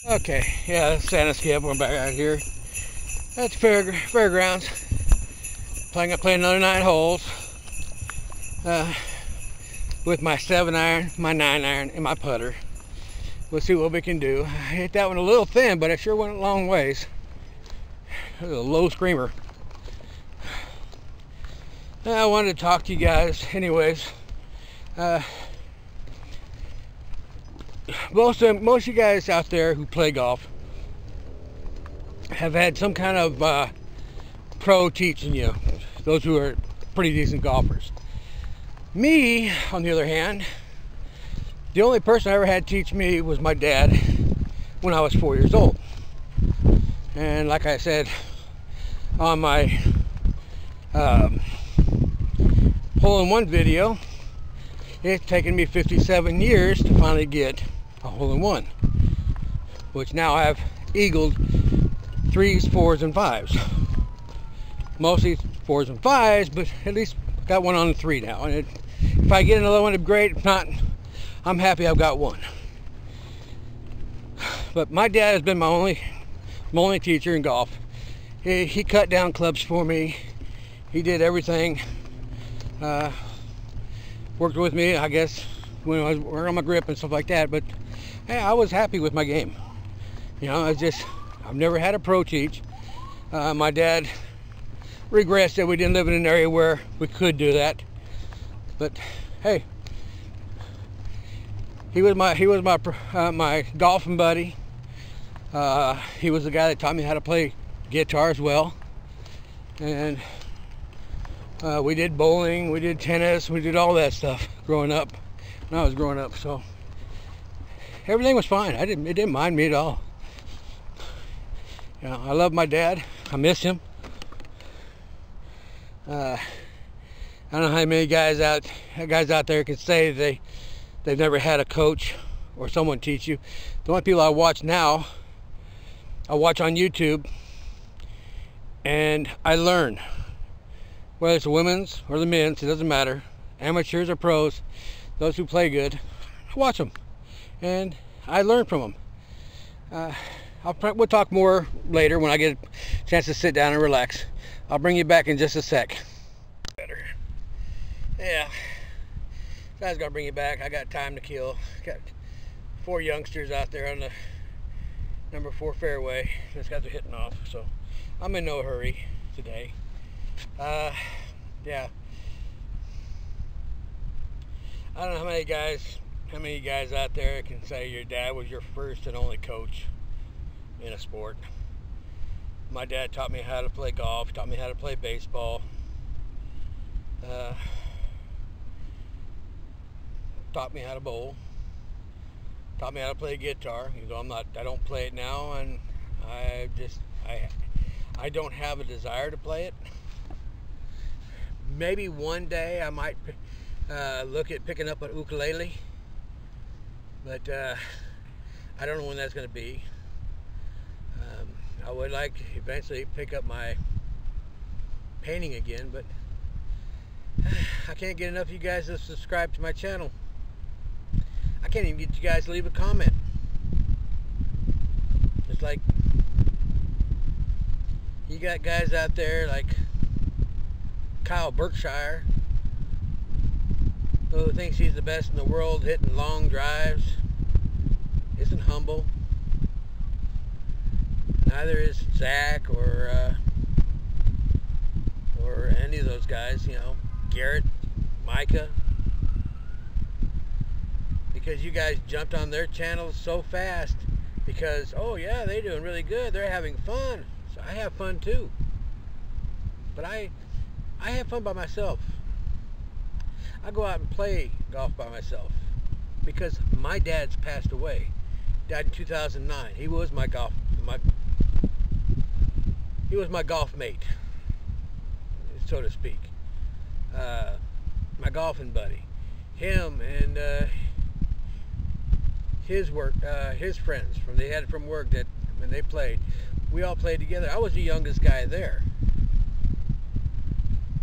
Okay, yeah, Santa Skip. We're back out here at the fairgrounds. Playing another 9 holes with my 7-iron, my 9-iron, and my putter. We'll see what we can do. I hit that one a little thin, but it sure went a long ways. It was a low screamer. I wanted to talk to you guys anyways. Most of you guys out there who play golf have had some kind of pro teaching you, those who are pretty decent golfers. Me, on the other hand, the only person I ever had teach me was my dad when I was 4 years old. And like I said on my hole-in-one video, it's taken me 57 years to finally get a hole-in-one, which now I've eagled 3s, 4s, and 5s. Mostly 4s and 5s, but at least got one on the 3 now. And if I get another one, great. If not, I'm happy I've got one. But my dad has been my only teacher in golf. He cut down clubs for me. He did everything. Worked with me, I guess, when I was working on my grip and stuff like that. But hey, I was happy with my game. You know, I've never had a pro teach. My dad regrets that we didn't live in an area where we could do that. But hey, he was my golfing buddy. He was the guy that taught me how to play guitar as well. And we did bowling, we did tennis, we did all that stuff growing up, when I was growing up. So everything was fine. It didn't mind me at all. You know, I love my dad. I miss him. I don't know how many guys out there can say they've never had a coach or someone teach you. The only people I watch now, I watch on YouTube, and I learn. Whether it's the women's or the men's, it doesn't matter. Amateurs or pros, those who play good, I watch them, and I learn from them. We'll talk more later when I get a chance to sit down and relax. I'll bring you back in just a sec. Better. Yeah, so I was gonna bring you back. I got time to kill. Got 4 youngsters out there on the number 4 fairway. Those guys are hitting off, so I'm in no hurry today. Yeah, I don't know how many guys out there can say your dad was your first and only coach in a sport. My dad taught me how to play golf, taught me how to play baseball, taught me how to bowl, taught me how to play guitar. You know, I don't play it now, and I don't have a desire to play it. Maybe one day I might look at picking up an ukulele, but I don't know when that's going to be. I would like to eventually pick up my painting again, but I can't get enough of you guys to subscribe to my channel. I can't even get you guys to leave a comment. It's like you got guys out there like Kyle Berkshire, who thinks he's the best in the world hitting long drives, isn't humble. Neither is Zach or any of those guys, you know, Garrett, Micah, because you guys jumped on their channels so fast because, oh yeah, they're doing really good, they're having fun. So I have fun too, but I have fun by myself. I go out and play golf by myself because my dad's passed away. Died in 2009. He was my golf mate, so to speak. My golfing buddy. Him and his friends from work that when they played, we all played together. I was the youngest guy there.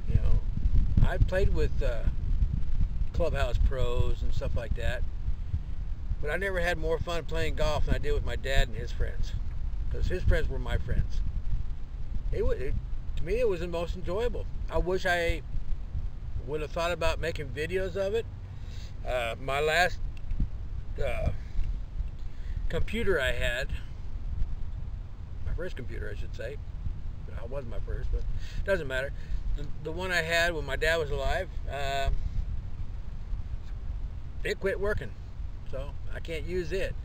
You know, I played with clubhouse pros and stuff like that. But I never had more fun playing golf than I did with my dad and his friends, because his friends were my friends. To me, it was the most enjoyable. I wish I would have thought about making videos of it. My last computer I had, my first computer I should say, it wasn't my first, but it doesn't matter. The one I had when my dad was alive, it quit working, so I can't use it.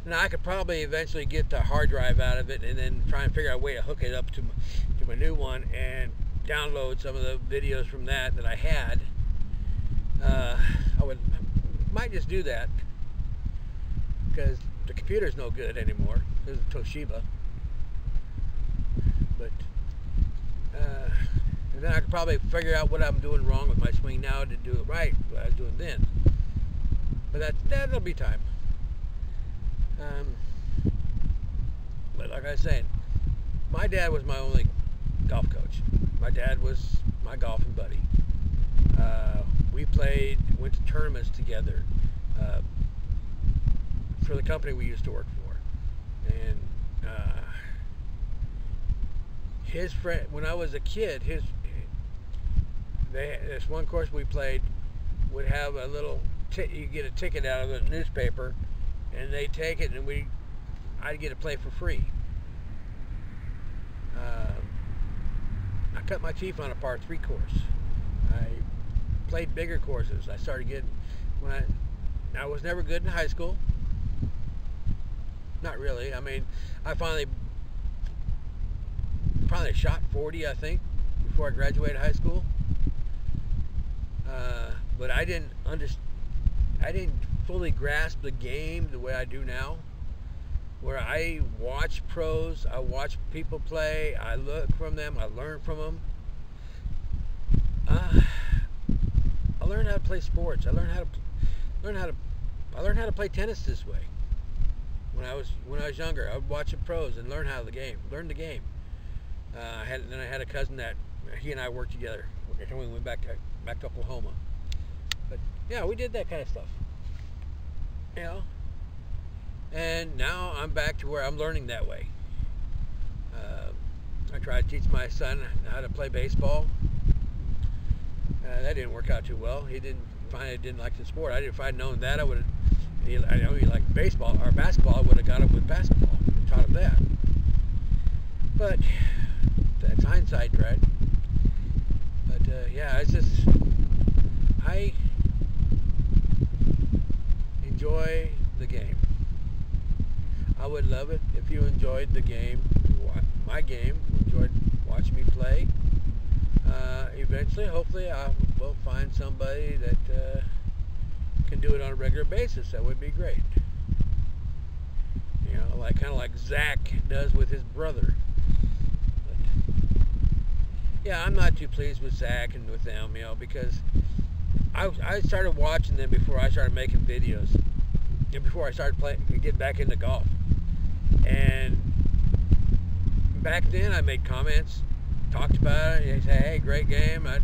Now I could probably eventually get the hard drive out of it and then try and figure out a way to hook it up to my new one and download some of the videos from that I had. I might just do that, because the computer's no good anymore. It's a Toshiba. But and then I could probably figure out what I'm doing wrong with my swing now to do it right what I was doing then. But that'll be time. But like I was saying, my dad was my only golf coach. My dad was my golfing buddy. We went to tournaments together for the company we used to work for. And his friend, when I was a kid, this one course we played would have a little, you get a ticket out of the newspaper, and they take it, and I'd get to play for free. I cut my teeth on a par 3 course. I played bigger courses. I started getting, I was never good in high school. Not really. I mean, I finally shot 40, I think, before I graduated high school. But I didn't fully grasp the game the way I do now, where I watch pros, I watch people play, I look from them, I learn from them. I learned how to play sports. I learned how to play tennis this way. When I was younger, I would watch the pros and learn the game. Then I had a cousin that he and I worked together when we went back to Oklahoma. But yeah, we did that kind of stuff. You know. And now I'm back to where I'm learning that way. I tried to teach my son how to play baseball. That didn't work out too well. He didn't like the sport. If I'd known that, I know he liked baseball or basketball. I would have got him with basketball and taught him that. But that's hindsight, right? But yeah, I enjoy the game. I would love it if you enjoyed the game, my game, enjoyed watching me play. Eventually, hopefully, I will find somebody that can do it on a regular basis. That would be great. You know, kind of like Zach does with his brother. But, yeah, I'm not too pleased with Zach and with them, you know, because I started watching them before I started making videos, and before I started getting back into golf. And back then, I made comments, talked about it. I said, "Hey, great game. I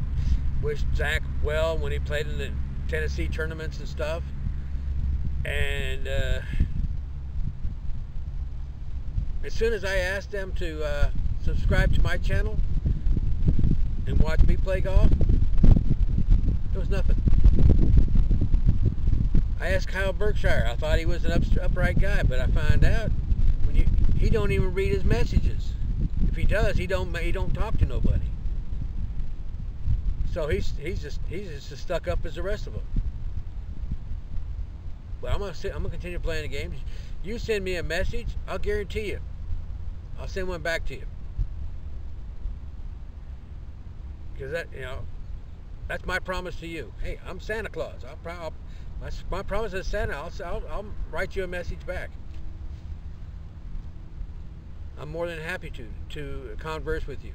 wish Zach well when he played in the Tennessee tournaments and stuff." And as soon as I asked them to subscribe to my channel and watch me play golf, there was nothing. I asked Kyle Berkshire. I thought he was an upright guy, but I found out he don't even read his messages. If he does, he don't talk to nobody. So he's just as stuck up as the rest of them. But I'm gonna continue playing the games. You send me a message, I'll guarantee you, I'll send one back to you. Because that's my promise to you. Hey, I'm Santa Claus. My promise is Santa. I'll write you a message back. I'm more than happy to converse with you.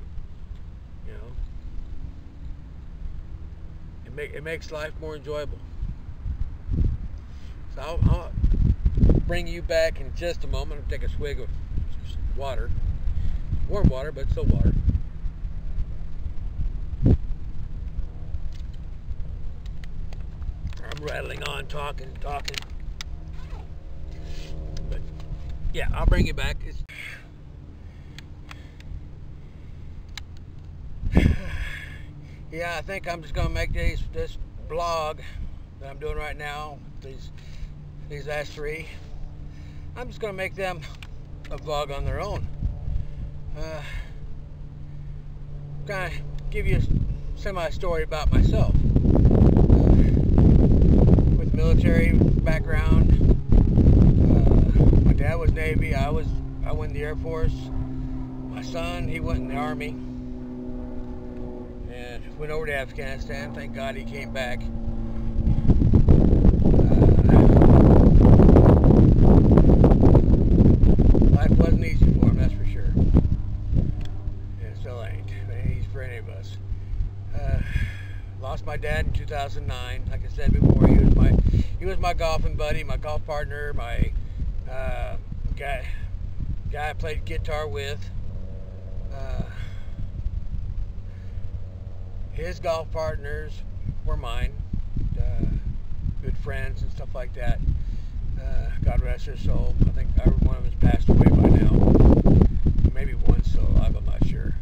You know, it makes life more enjoyable. So I'll bring you back in just a moment. I'll take a swig of water, warm water, but still water. I'm rattling on, talking. Yeah, I'll bring it back. Yeah, I think I'm just gonna make this blog that I'm doing right now. These last three, I'm just gonna make them a vlog on their own. Kind of give you a semi-story about myself. With military background, my dad was Navy. I went in the Air Force. My son, he went in the Army and went over to Afghanistan. Thank God he came back. Life wasn't easy for him, that's for sure. And it still ain't. It ain't easy for any of us. Lost my dad in 2009. Like I said before, he was my golfing buddy, my golf partner, my guy I played guitar with. His golf partners were mine, good friends and stuff like that. God rest their soul. I think one of them has passed away by now. Maybe one's still alive, I'm not sure.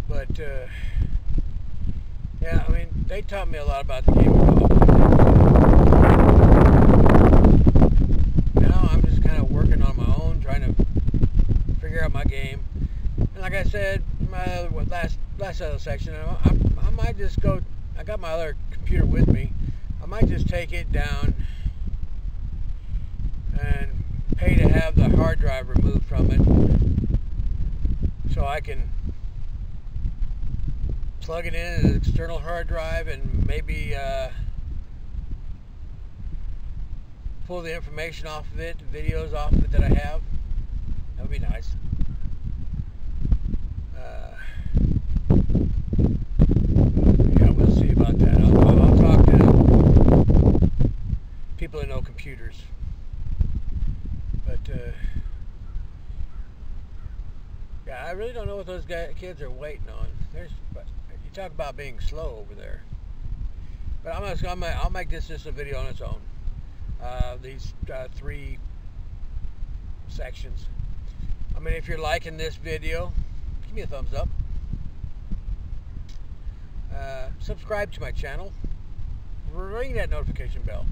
But yeah, I mean, they taught me a lot about the game of golf. Now I'm just kind of working on my own, trying to figure out my game. And like I said, my last other section, I might just go. I got my other computer with me. I might just take it down and pay to have the hard drive removed from it, so I can plug it in an external hard drive and maybe pull the information off of it, the videos off of it that I have. That would be nice. Yeah, we'll see about that. I'll talk to people that know computers. But yeah, I really don't know what those kids are waiting on. You talk about being slow over there. But I'll make this just a video on its own. These three sections. I mean, if you're liking this video, give me a thumbs up. Subscribe to my channel. Ring that notification bell.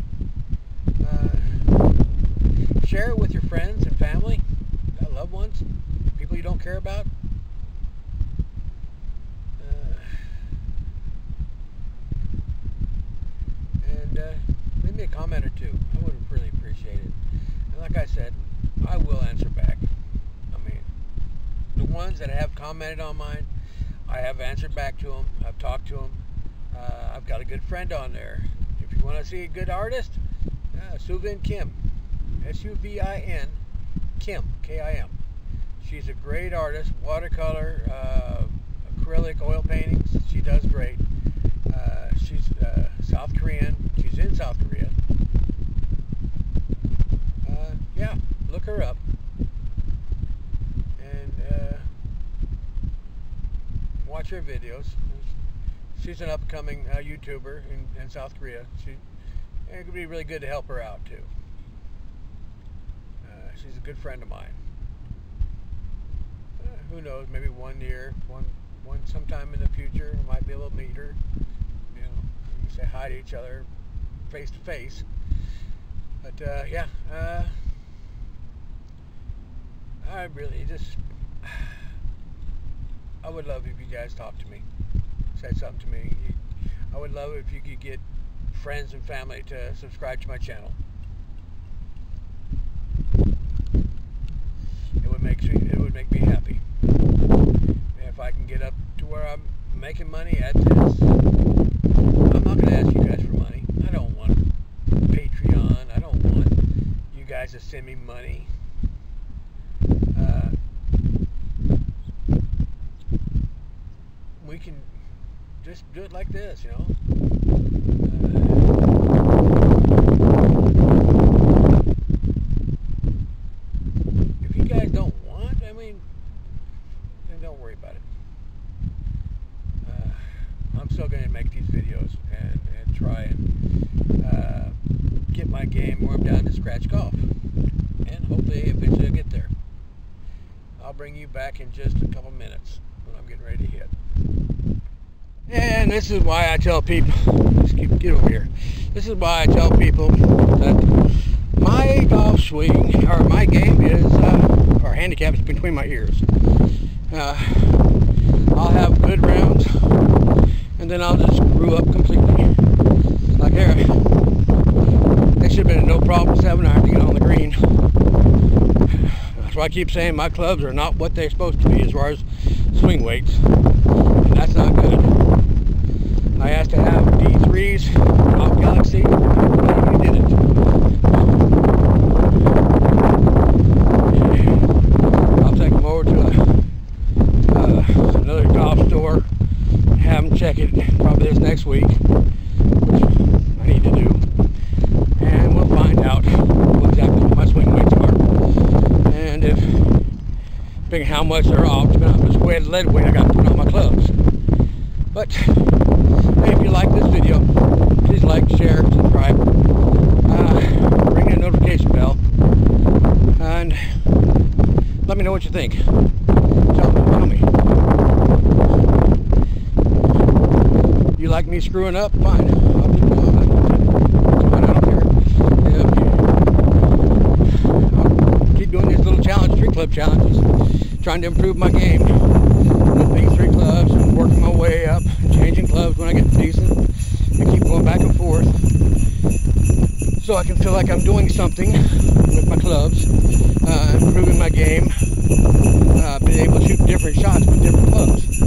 Share it with your friends and family, loved ones, people you don't care about. And leave me a comment or two. I would really appreciate it. And like I said, I will answer back. I mean, the ones that have commented on mine, I have answered back to them. I've talked to them. I've got a good friend on there. If you want to see a good artist, Suvin Kim. S-U-V-I-N, Kim, K-I-M. She's a great artist, watercolor, acrylic, oil paintings. She does great. She's South Korean. She's in South Korea. Yeah, look her up. And watch her videos. She's an upcoming YouTuber in South Korea. It would be really good to help her out too. She's a good friend of mine. Who knows? Maybe one year, sometime in the future, I might be able to meet her. You know, we can say hi to each other, face to face. But yeah, I really I would love if you guys talked to me, said something to me. I would love it if you could get friends and family to subscribe to my channel. It would make me happy. If I can get up to where I'm making money at this, I'm not going to ask you guys for money. I don't want Patreon. I don't want you guys to send me money. We can just do it like this, you know. If you guys don't want, I mean, then don't worry about it. I'm still going to make these videos and try and get my game where I'm down to scratch golf. and hopefully eventually I'll get there. I'll bring you back in just a couple minutes when I'm getting ready to hit. And this is why I tell people, let's get over here. This is why I tell people that my golf swing, or my game is, or handicap is between my ears. I'll have good rounds, and then I'll just screw up completely. Like here, they should have been a no problem 7-iron to get on the green. That's why I keep saying my clubs are not what they're supposed to be as far as swing weights, and that's not good. I asked to have D3s off Galaxy, and he did it. I'll take them over to another golf store, have them check it probably this next week, which I need to do, and we'll find out exactly what my swing weights are, and depending how much they're off, depending on how much lead weight I got to put on my clubs. But hey, if you like this video, please like, share, subscribe, ring the notification bell, and let me know what you think. Tell me. You like me screwing up? Fine. I'll keep going. I don't care. I'll keep doing these little tree club challenges, trying to improve my game. These 3 clubs, working my way up, changing clubs when I get decent, and keep going back and forth, so I can feel like I'm doing something with my clubs, improving my game, being able to shoot different shots with different clubs.